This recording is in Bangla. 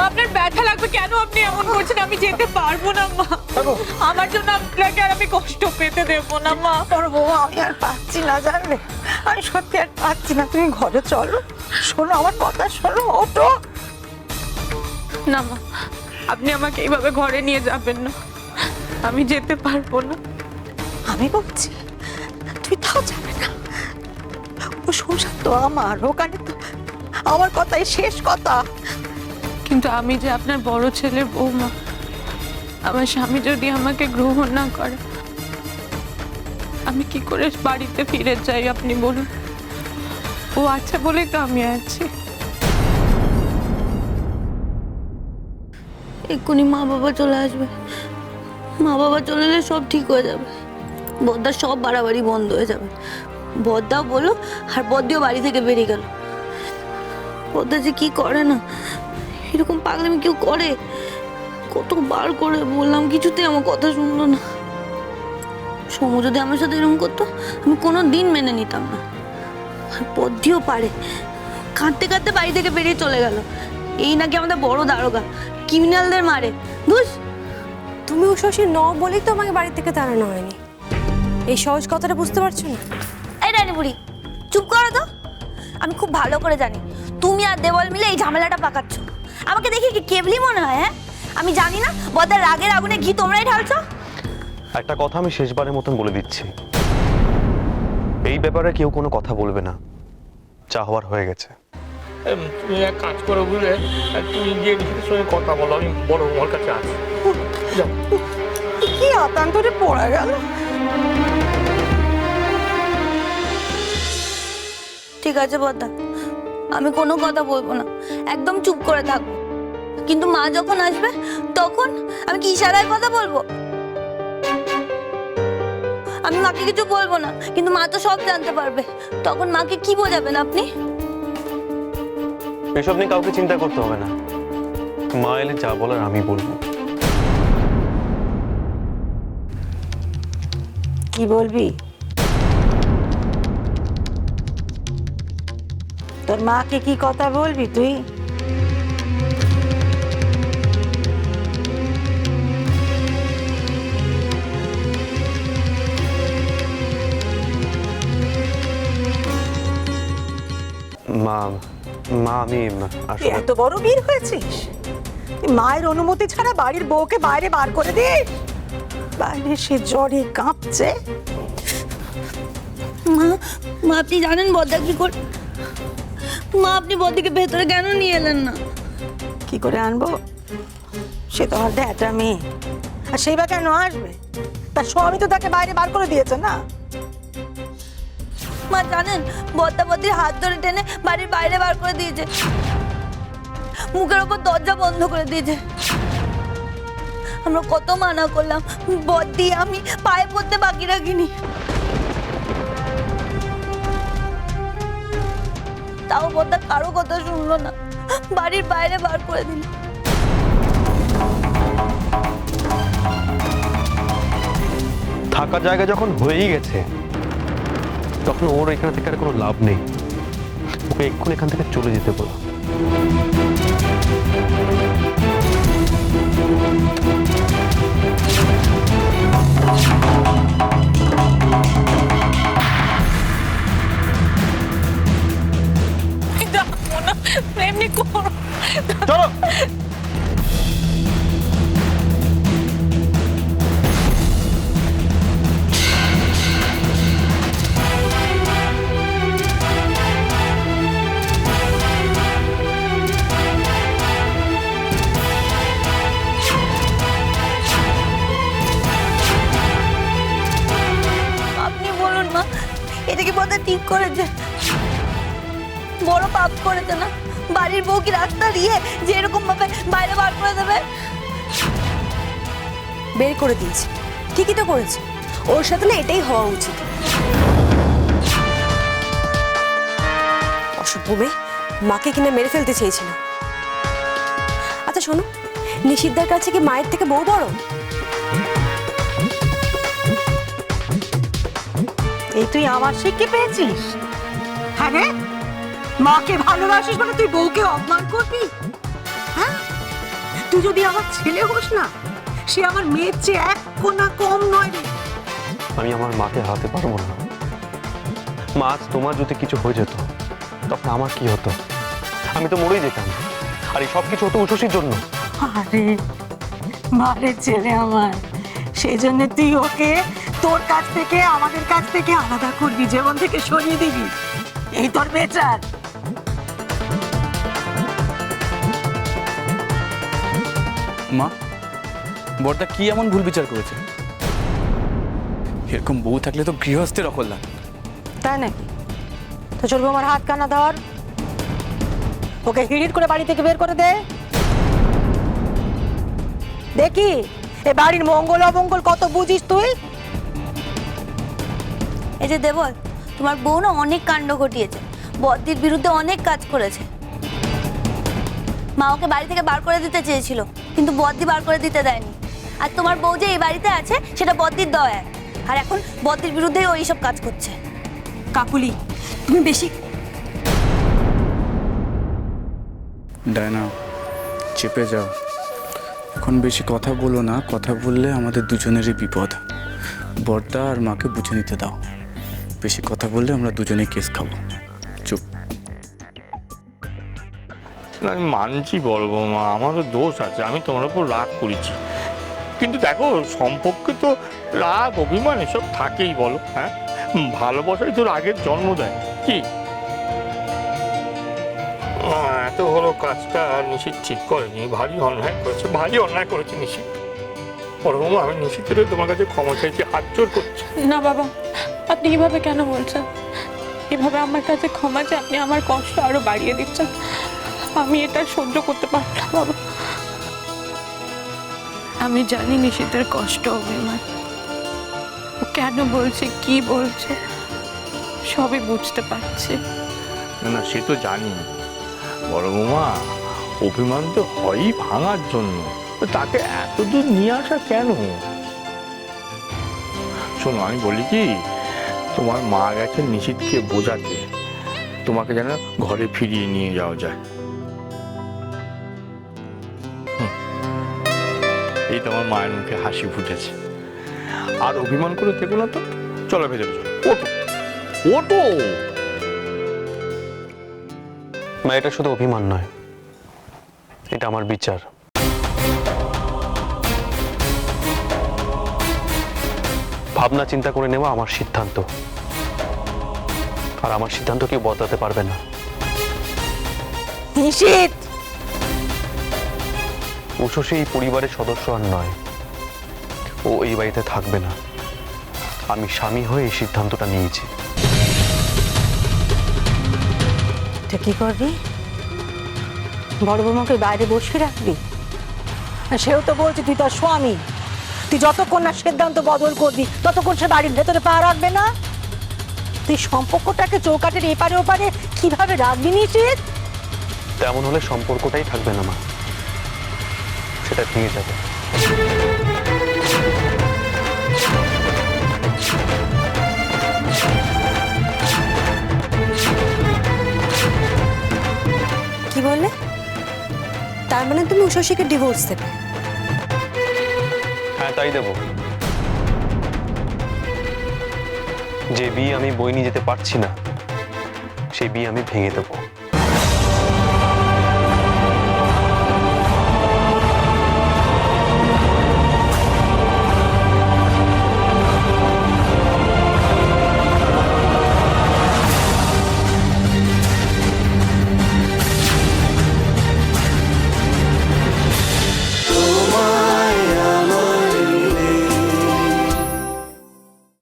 আপনার ব্যথা লাগবে কেন আপনি এমন করছেন? আমি যেতে পারবো না মা, আমার জন্য আপনাকে আর আমি কষ্ট পেতে দেবো না মা। করবো আমি আর পাচ্ছি না জানলে, আমি সত্যি আর পাচ্ছি না। তুমি ঘরে চলো, শোনো আমার কথা, শোনো, ওঠো। না মা, আপনি আমাকে এইভাবে ঘরে নিয়ে যাবেন না, আমি যেতে পারবো না। আমি বলছি তুই তাও যাবে না, ও সংসার তো আমার, ওখানে তো আমার কথাই শেষ কথা। কিন্তু আমি যে আপনার বড় ছেলের বৌমা, আমার স্বামী যদি আমাকে গ্রহণ না করে, আমি কি করে বাড়িতে ফিরে যাই আপনি বলুন? ও আছে বলেই তো আমি আছি। এক্ষুনি মা বাবা চলে আসবে, মা বাবা চলে এলে সব ঠিক হয়ে যাবে, বদ্দার সব বাড়াবাড়ি বন্ধ হয়ে যাবে। বদ্দাও বললো আর বদ্দিও বাড়ি থেকে বেরিয়ে গেল। বদ্দা যে কি করে না, এরকম পাগলামি কেউ করে? কতবার করে বললাম, কিছুতেই আমার কথা শুনলো না। সমু যদি আমার সাথে এরকম করতো, আমি কোনো দিন মেনে নিতাম না। আর বদ্দিও পারে, কাঁদতে কাঁদতে বাড়ি থেকে বেরিয়ে চলে গেল। এই নাকি আমাদের বড় দারোগা, ক্রিমিনালদের মারে। বুঝ, তুমি উষসী ন বলেই তো আমাকে বাড়ি থেকে তাড়ানো হয়নি। এই সহজ কথাটা বুঝতে পারছো না? এই রানী বুড়ি, চুপ করো তো। আমি খুব ভালো করে জানি তুমি আর দেওয়াল মিলে এই ঝামেলাটা পাকাচ্ছ। আমাকে দেখে কি কেবলি মনে হয়? হ্যাঁ, আমি জানি না বদার রাগের আগুনে ঘি তোমরাই ঢালছো। একটা কথা আমি শেষবারের মতন বলে দিচ্ছি, এই ব্যাপারে কেউ কোনো কথা বলবে না, যা হওয়ার হয়ে গেছে। তুমি এক কাজ করো বুঝলে, তুমি গিয়ে নিজের সঙ্গে কথা বলো, আমি বড় আমার কাছে আছি। যাও। কি আতান্তরে পড়া গেল। ঠিক আছে বদ্দা, আমি কোনো কথা বলবো না, একদম চুপ করে থাকবো। কিন্তু মা যখন আসবে তখন আমি কি ইশারায় কথা বলবো? আমি মাকে কিছু বলবো না, কিন্তু মা তো সব জানতে পারবে। তখন মাকে কি বোঝাবেন আপনি? এসব নিয়ে কাউকে চিন্তা করতে হবে না, মা এলে যা বলার আমি বলবো। কি বলবি? তোর মাকে কি কথা বলবি তুই? মা মা আমি তুই আসলে এত বড় বীর হয়েছিস, তুই মায়ের অনুমতি ছাড়া বাড়ির বউকে বাইরে বার করে দিস? বাইরে সে জ্বরে কাঁপছে। মা, মা আপনি জানেন বদ্দা কি করে? মা আপনি বদ্দিকে ভেতরে কেন নিয়ে এলেন না? কি করে আনবো? সে তো আমার একটা মেয়ে, আর সেই বা কেন আসবে? তার স্বামী তো তাকে বাইরে বার করে দিয়েছে না। মা জানেন বদ্দা বদ্দির হাত ধরে টেনে বাড়ির বাইরে বার করে দিয়েছে, মুখের ওপর দরজা বন্ধ করে দিয়েছে। আমরা কত মানা করলাম, বদ্দি আমি পায়ে পড়তে বাকি রাখিনি, তাও বদ্দা কারো কথা শুনলো না, বাড়ির বাইরে বার করে দিল। থাকার জায়গা যখন হয়েই গেছে, তখন ওর এখান থেকে আর কোনো লাভ নেই। ওকে এক্ষুনি এখান থেকে চলে যেতে বলো। যাবো না, এমনি করো। চলো। আপনি বলুন মা, এটা কি বদ্দা ঠিক করেছে? বড় পাপ করেছে না? বাড়ির বউ কি রাস্তা দিয়ে যে এরকম ভাবে বাইরে বার করে দেবে? বের করে দিয়েছে, ঠিকই তো করেছে। ওর সাথে না এটাই হওয়া উচিত। অসভ্য মেয়ে, মাকে কিনা মেরে ফেলতে চেয়েছিল। আচ্ছা শোনো, নিশিদ্দার কাছে কি মায়ের থেকে বউ বড়? এই তুই আমার শিক্ষে পেয়েছিস? হ্যাঁ রে, মাকে ভালোবাসিস বলে তুই বউকে অপমান করবি? হ্যাঁ, তুই যদি আমার ছেলে হোস না, সে আমার মেয়ের চেয়ে এক কোনা কম নয় রে। আমি আমার মাকে হারাতে পারবো না মা। আজ তোমার যদি কিছু হয়ে যেত তখন আমার কি হতো? আমি তো মরেই যেতাম। আর এই সব কিছু হতো উষসীর জন্য। আরে মারের ছেলে আমার, সেই জন্য তুই ওকে তোর কাছ থেকে, আমাদের কাছ থেকে আলাদা করবি, জীবন থেকে সরিয়ে দিবি। এই তোর বেচার। মা, বড়দা কি এমন ভুল বিচার করেছে? এরকম বউ থাকলে তো গৃহস্থের অকল্যাণ। তাই নাকি? তো চলবো আমার হাত কানা ধর, ওকে হিড়িট করে বাড়ি থেকে বের করে দে। দেখি এ বাড়ির মঙ্গল অমঙ্গল কত বুঝিস তুই। এই যে দেবর, তোমার বউ না অনেক কাণ্ড ঘটিয়েছে, বদ্দির বিরুদ্ধে অনেক কাজ করেছে। মা ওকে বাড়ি থেকে বার করে দিতে চেয়েছিল, কিন্তু বদ্দি বার করে দিতে দেয়নি। আর তোমার বউ যে এই বাড়িতে আছে সেটা বদ্দির দয়া, আর এখন বদ্দির বিরুদ্ধে ও এইসব কাজ করছে। কাকুলি, তুমি বেশি ডায়না, চেপে যাও। এখন বেশি কথা বলো না, কথা বললে আমাদের দুজনেরই বিপদ। বড়দা আর মাকে বুঝে নিতে দাও। বেশি কথা বললে আমরা দুজনেই কেস খাবো। চুপ। না, আমি মানছি বড় বৌমা, আমারও দোষ আছে, আমি তোমার উপর রাগ করেছি। কিন্তু দেখো, সম্পর্কে তো রাগ অভিমান এসব থাকেই, বলো। হ্যাঁ, ভালোবাসাই তো রাগের জন্ম দেয়। কি এত হলো কাজটা নিশিত ঠিক করেনি, ভারী অন্যায় করেছে, ভারী অন্যায় করেছে নিশিত। বড় বৌমা, আমি নিশিতের তোমার কাছে ক্ষমা চাইছি, হাত জোর করছি। না বাবা, আপনি এভাবে কেন বলছেন? এভাবে আমার কাছে ক্ষমা চেয়ে আপনি আমার কষ্ট আরো বাড়িয়ে দিচ্ছেন। আমি এটা সহ্য করতে পারব না বাবা। আমি জানি নিশিতের কষ্ট, অভিমান, ও কেন বলছে, কি বলছে, সবই বুঝতে পারছি। না না, সে তো জানি বড় বৌমা, অভিমান তো হয়ই ভাঙার জন্য, তো তাকে এত দূর নিয়ে আসা কেন? শোনো, আমি বলি কি, তোমার মা গেছে নিশিতকে বোঝাতে, তোমাকে যেন ঘরে ফিরিয়ে নিয়ে যাওয়া যায়। এই তোমার মায়ের মুখে হাসি ফুটেছে। আর অভিমান করে থেকো না তো, চলো ভেতরে চলো, ওঠো ওঠো। মা, এটা শুধু অভিমান নয়, এটা আমার বিচার। ভাবনা চিন্তা করে নেওয়া আমার সিদ্ধান্ত, আর আমার সিদ্ধান্ত কেউ বদলাতে পারবে না। নিশিত, উষসী এই পরিবারের সদস্য আর নয়, ও এই বাড়িতে থাকবে না। আমি স্বামী হয়ে এই সিদ্ধান্তটা নিয়েছি। তুই কি করবি? বড় বৌমাকে বাইরে বসিয়ে রাখবি? আর সেও তো বলছে তুই তার স্বামী, তুই যতক্ষণ না সিদ্ধান্ত বদল করবি ততক্ষণ সে বাড়ির ভেতরে পা রাখবে না। তুই সম্পর্কটাকে চৌকাঠের এপারে ওপারে কিভাবে রাখবি নিশিত? তেমন হলে সম্পর্কটাই থাকবে না মা, সেটা ভেঙে যাবে। কি বললে? তার মানে তুমি উষসীকে ডিভোর্স দেবে? হ্যাঁ, তাই দেব। যে বিয়ে আমি বয়ে নিয়ে যেতে পারছি না, সেই বিয়ে আমি ভেঙে দেবো।